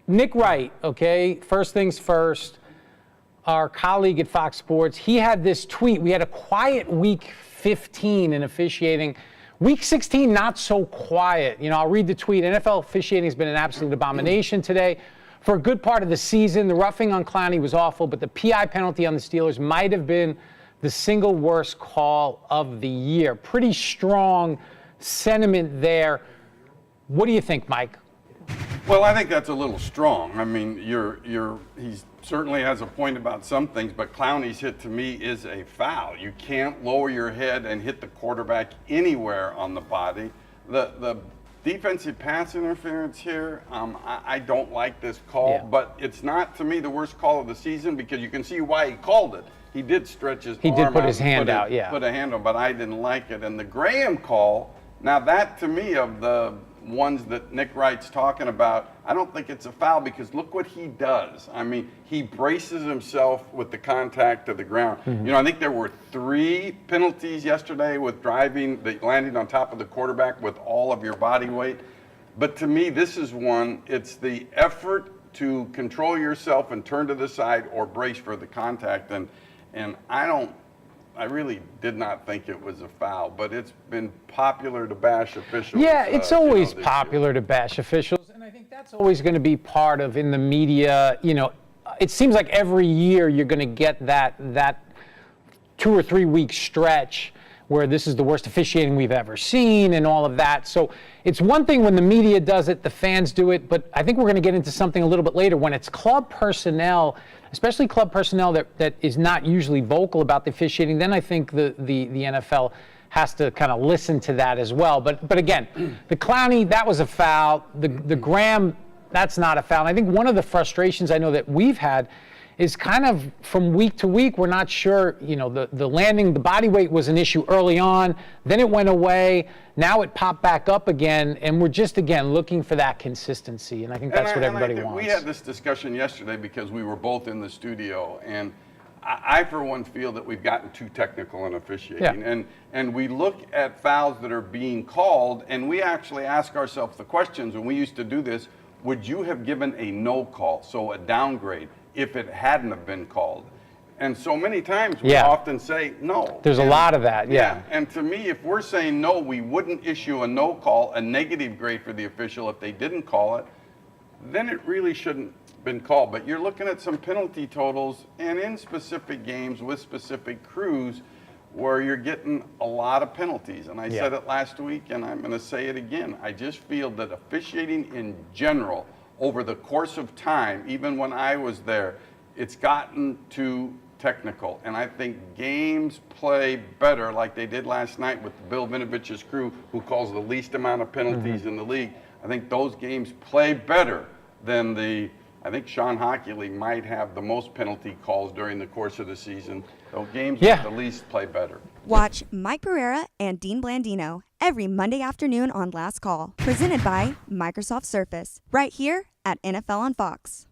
Nick Wright, okay, first things first, our colleague at Fox Sports, he had this tweet. We had a quiet week 15 in officiating. Week 16, not so quiet. You know, I'll read the tweet. NFL officiating has been an absolute abomination today. For a good part of the season, the roughing on Clowney was awful, but the PI penalty on the Steelers might have been the single worst call of the year. Pretty strong sentiment there. What do you think, Mike? Well, I think that's a little strong. I mean, he certainly has a point about some things, but Clowney's hit to me is a foul. You can't lower your head and hit the quarterback anywhere on the body. The defensive pass interference here, I don't like this call, but it's not to me the worst call of the season because you can see why he called it. He did stretch his arm out. He did put his hand out, yeah. Put a hand on, but I didn't like it. And the Graham call, now that to me of the ones that Nick Wright's talking about, I don't think it's a foul because look what he does. I mean, he braces himself with the contact to the ground. You know, I think there were 3 penalties yesterday with landing on top of the quarterback with all of your body weight. But to me, this is one, it's the effort to control yourself and turn to the side or brace for the contact. And I really did not think it was a foul, but it's been popular to bash officials. Yeah, it's always popular to bash officials, and I think that's always going to be part of in the media. You know, it seems like every year you're going to get that 2 or 3 week stretch where this is the worst officiating we've ever seen and all of that. So it's one thing when the media does it, the fans do it, but I think we're going to get into something a little bit later when it's club personnel, especially club personnel that is not usually vocal about the officiating. Then I think the NFL has to kind of listen to that as well. But again, the Clowney, that was a foul. The Graham, that's not a foul. And I think one of the frustrations I know that we've had is kind of from week to week, we're not sure, you know, the landing, the body weight was an issue early on, then it went away, now it popped back up again, and we're just, again, looking for that consistency, and I think that's what everybody wants. We had this discussion yesterday because we were both in the studio, and I for one, feel that we've gotten too technical in officiating, and we look at fouls that are being called, and we actually ask ourselves the questions, when we used to do this, would you have given a no call, so a downgrade, if it hadn't have been called? And so many times we often say no. There's a lot of that, yeah. And to me, if we're saying no, we wouldn't issue a no call, a negative grade for the official if they didn't call it, then it really shouldn't have been called. But you're looking at some penalty totals and in specific games with specific crews where you're getting a lot of penalties. And I said it last week and I'm going to say it again. I just feel that officiating in general over the course of time, even when I was there, it's gotten too technical. And I think games play better like they did last night with Bill Vinovich's crew, who calls the least amount of penalties in the league. I think those games play better than I think Sean Hockley might have the most penalty calls during the course of the season. Those games with the least play better. Watch Mike Pereira and Dean Blandino every Monday afternoon on Last Call, presented by Microsoft Surface, right here at NFL on Fox.